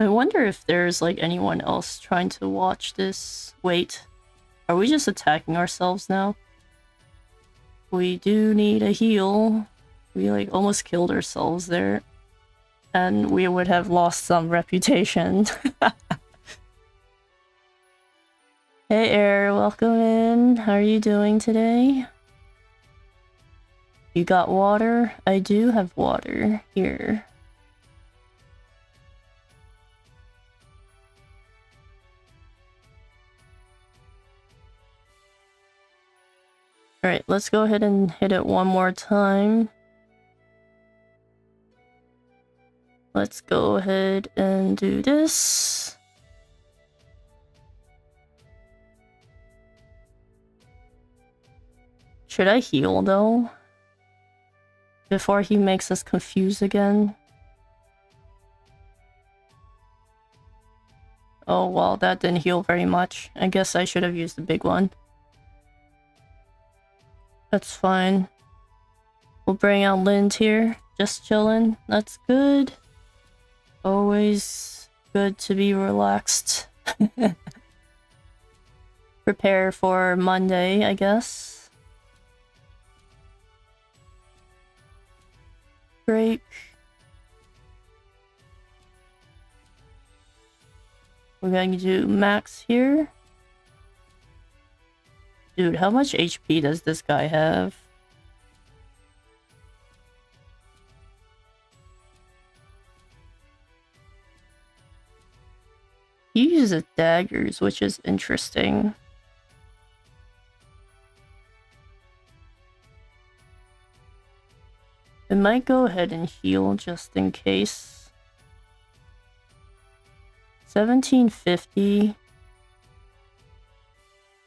I wonder if there's like anyone else trying to watch this. Wait, are we just attacking ourselves now? We do need a heal. We like almost killed ourselves there. And we would have lost some reputation. Hey Air, welcome in. How are you doing today? You got water? I do have water here. Alright, let's go ahead and hit it one more time. Let's go ahead and do this. Should I heal though? Before he makes us confused again? Oh well, that didn't heal very much. I guess I should have used the big one. That's fine. We'll bring out Lind here. Just chilling. That's good. Always good to be relaxed. Prepare for Monday, I guess. Break. We're going to do max here. Dude, how much HP does this guy have? He uses daggers, which is interesting. I might go ahead and heal just in case. 1750.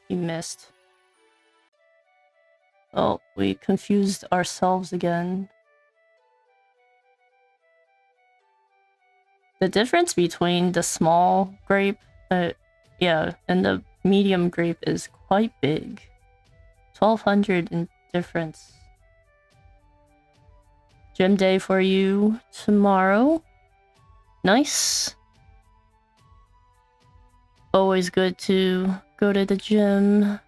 He missed. Oh, we confused ourselves again. The difference between the small grape, yeah, and the medium grape is quite big. 1200 in difference. Gym day for you tomorrow. Nice. Always good to go to the gym.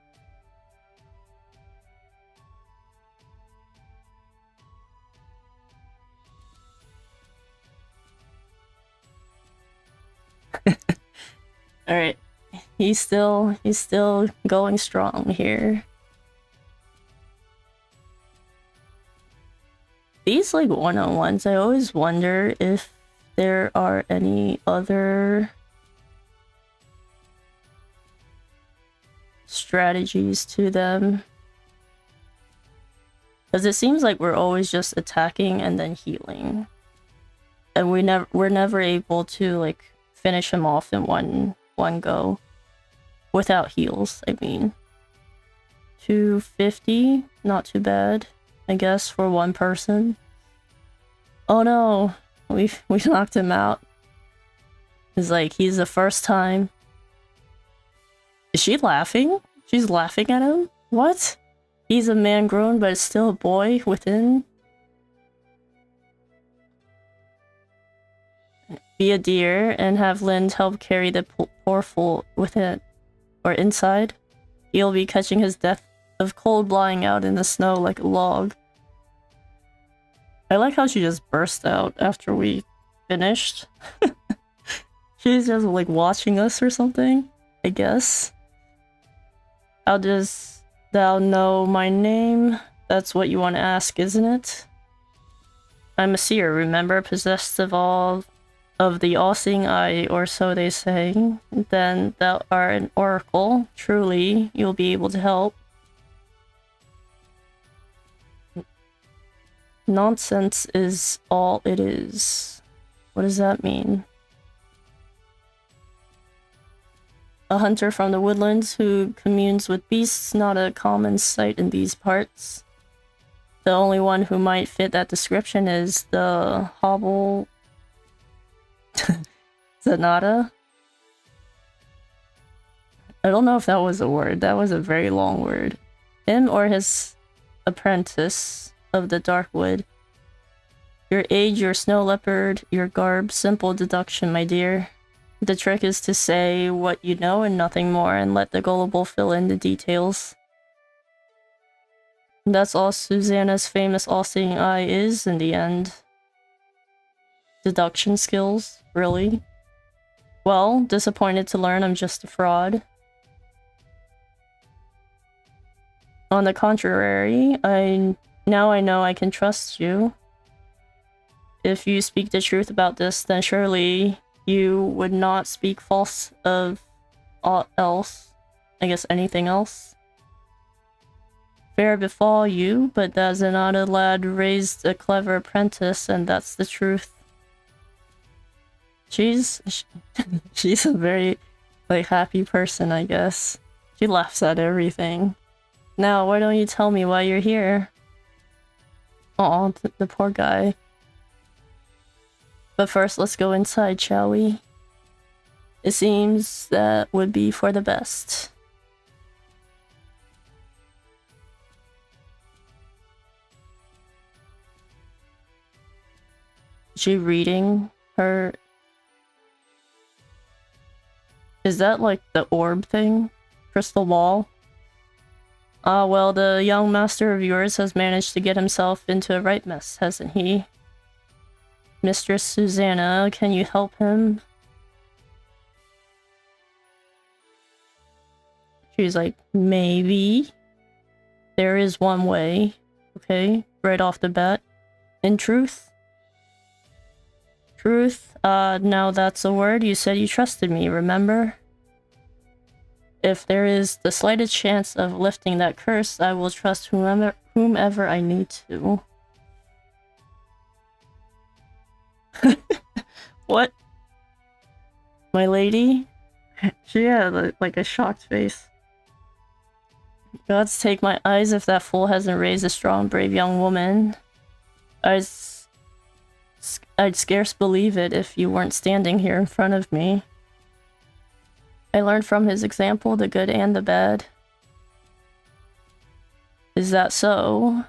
All right, he's still going strong here. These like one-on-ones, I always wonder if there are any other strategies to them. Because it seems like we're always just attacking and then healing. And we're never able to like finish him off in one go. Without heals, I mean. 250, not too bad, I guess, for one person. Oh no, we knocked him out. It's like he's the first time. Is she laughing? She's laughing at him? What? He's a man grown, but still a boy within. Be a deer and have Lind help carry the poor fool within or inside. He'll be catching his death of cold lying out in the snow like a log. I like how she just burst out after we finished. She's just like watching us or something, I guess. How does thou know my name? That's what you want to ask, isn't it? I'm a seer, remember, possessed of all of the all-seeing eye, or so they say. Then thou art an oracle. Truly, you'll be able to help. Nonsense is all it is. What does that mean? A hunter from the woodlands who communes with beasts, not a common sight in these parts. The only one who might fit that description is the hobble... Zanata? I don't know if that was a word. That was a very long word. Him or his apprentice of the dark wood. Your age, your snow leopard, your garb, simple deduction, my dear. The trick is to say what you know and nothing more, and let the gullible fill in the details. That's all Susanna's famous all-seeing eye is, in the end. Deduction skills? Really? Well, disappointed to learn I'm just a fraud. On the contrary, now I know I can trust you. If you speak the truth about this, then surely you would not speak false of aught else. I guess anything else. Fair befall you, but that Zenata lad raised a clever apprentice, and that's the truth. She's a very, like, happy person, I guess. She laughs at everything. Now, why don't you tell me why you're here? Aw, the poor guy. But first, let's go inside, shall we? It seems that would be for the best. Is she reading her? Is that like the orb thing? Crystal ball? Ah, well, the young master of yours has managed to get himself into a right mess, hasn't he? Mistress Susanna, can you help him? She's like, maybe. There is one way. Okay, right off the bat. In truth? Truth? Now that's a word. You said you trusted me, remember? If there is the slightest chance of lifting that curse, I will trust whomever I need to. What? My lady? She had like a shocked face. Gods take my eyes if that fool hasn't raised a strong, brave young woman. I'd scarce believe it if you weren't standing here in front of me. I learned from his example the good and the bad. Is that so?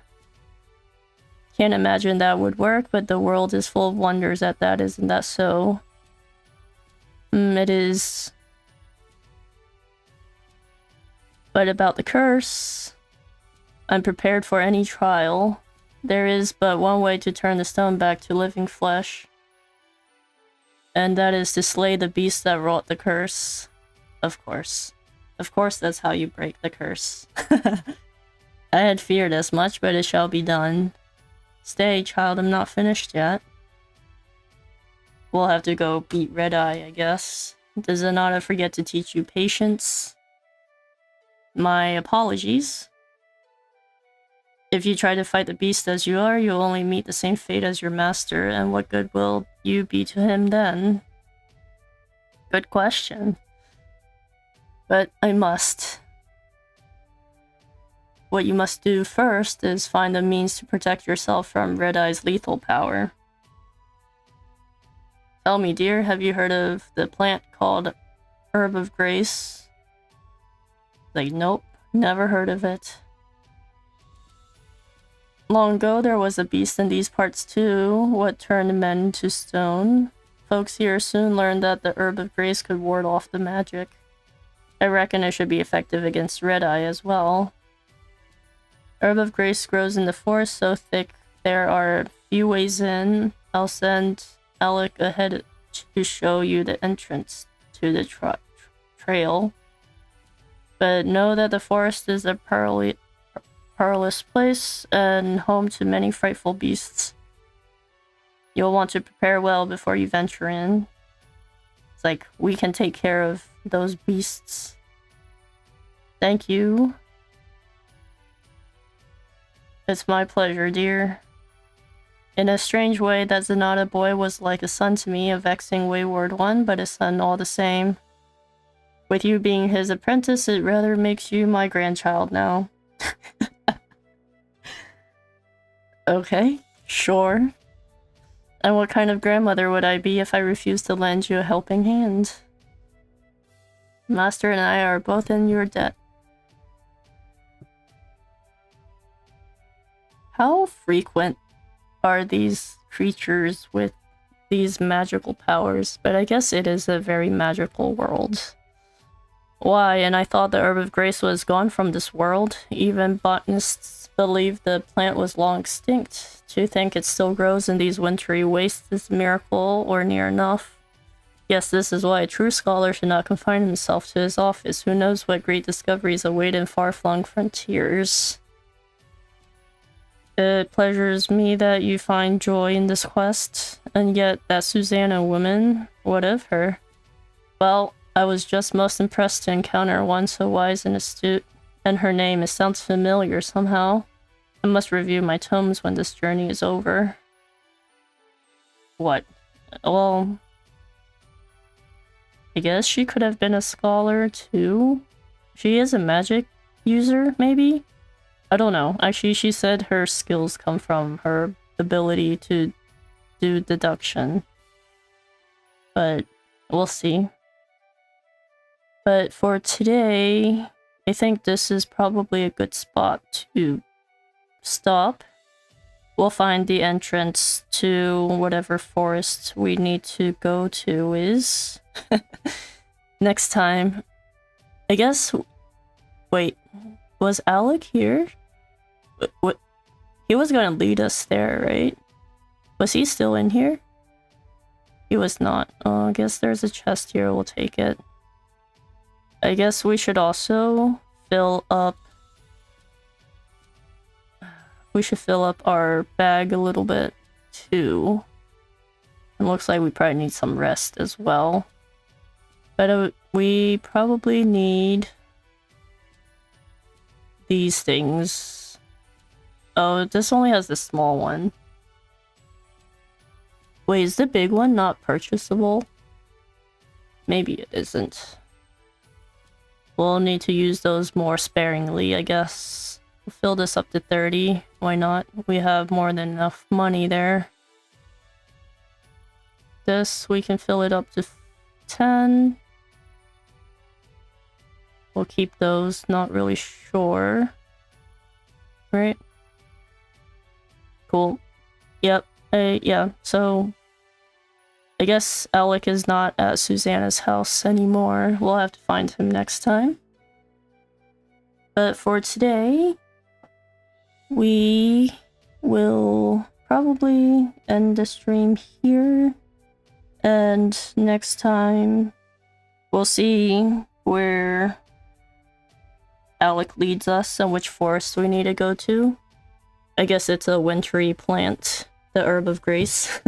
Can't imagine that would work, but the world is full of wonders at that, isn't that so? It is. But about the curse, I'm prepared for any trial. There is but one way to turn the stone back to living flesh. And that is to slay the beast that wrought the curse. Of course. Of course that's how you break the curse. I had feared as much, but it shall be done. Stay, child, I'm not finished yet. We'll have to go beat Red Eye, I guess. Does Zanata forget to teach you patience? My apologies. If you try to fight the beast as you are, you'll only meet the same fate as your master, and what good will you be to him then? Good question. But I must. What you must do first is find the means to protect yourself from Red Eye's lethal power. Tell me, dear, have you heard of the plant called Herb of Grace? Like, nope, never heard of it. Long ago, there was a beast in these parts too, what turned men to stone. Folks here soon learned that the Herb of Grace could ward off the magic. I reckon it should be effective against Red Eye as well. Herb of Grace grows in the forest so thick there are few ways in. I'll send Alec ahead to show you the entrance to the trail. But know that the forest is a perilous place and home to many frightful beasts. You'll want to prepare well before you venture in. It's like, we can take care of those beasts. Thank you. It's my pleasure, dear. In a strange way, that Zenata boy was like a son to me, a vexing wayward one, but a son all the same. With you being his apprentice, it rather makes you my grandchild now. Okay, sure. And what kind of grandmother would I be if I refused to lend you a helping hand? Master and I are both in your debt. How frequent are these creatures with these magical powers? But I guess it is a very magical world. Why? And I thought the Herb of Grace was gone from this world. Even botanists believe the plant was long extinct. To think it still grows in these wintry wastes is a miracle, or near enough. Yes, this is why a true scholar should not confine himself to his office. Who knows what great discoveries await in far-flung frontiers. It pleasures me that you find joy in this quest, and yet that Susanna woman, what of her? Well, I was just most impressed to encounter one so wise and astute, and her name, it sounds familiar somehow. I must review my tomes when this journey is over. What? Well, I guess she could have been a scholar too. She is a magic user, maybe? I don't know. Actually, she said her skills come from her ability to do deduction. But we'll see. But for today, I think this is probably a good spot to stop. We'll find the entrance to whatever forest we need to go to is next time. I guess... Wait, was Alec here? What? He was gonna lead us there, right? Was he still in here? He was not. Oh, I guess there's a chest here, we'll take it. I guess we should also fill up... We should fill up our bag a little bit, too. It looks like we probably need some rest as well. But we probably need... these things. Oh, this only has the small one. Wait, is the big one not purchasable? Maybe it isn't. We'll need to use those more sparingly, I guess. We'll fill this up to 30. Why not? We have more than enough money there. This, we can fill it up to 10. We'll keep those, not really sure. Right? Cool. Yep. Yeah, so... I guess Alec is not at Susanna's house anymore. We'll have to find him next time. But for today, we will probably end the stream here. And next time, we'll see where Alec leads us and which forest we need to go to. I guess it's a wintry plant, the Herb of Grace.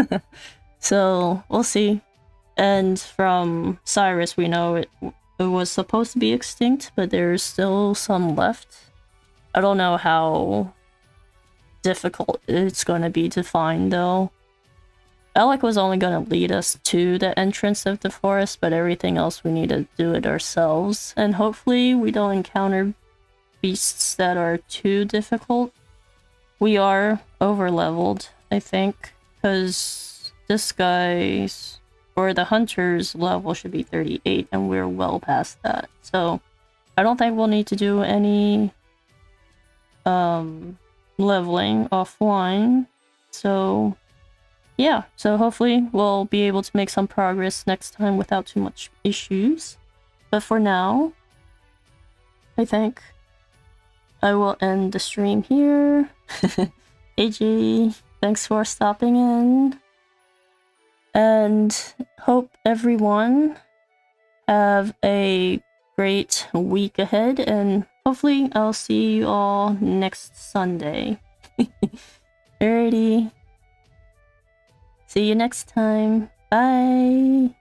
So, we'll see. And from Cyrus, we know it was supposed to be extinct, but there's still some left. I don't know how difficult it's going to be to find, though. Alec was only going to lead us to the entrance of the forest, but everything else we need to do it ourselves. And hopefully we don't encounter beasts that are too difficult. We are over-leveled, I think, because this guy's, or the hunter's level should be 38, and we're well past that. So I don't think we'll need to do any leveling offline. So yeah, so hopefully we'll be able to make some progress next time without too much issues. But for now, I think I will end the stream here. AJ, thanks for stopping in. And hope everyone have a great week ahead, and hopefully I'll see you all next Sunday. Alrighty. See you next time. Bye.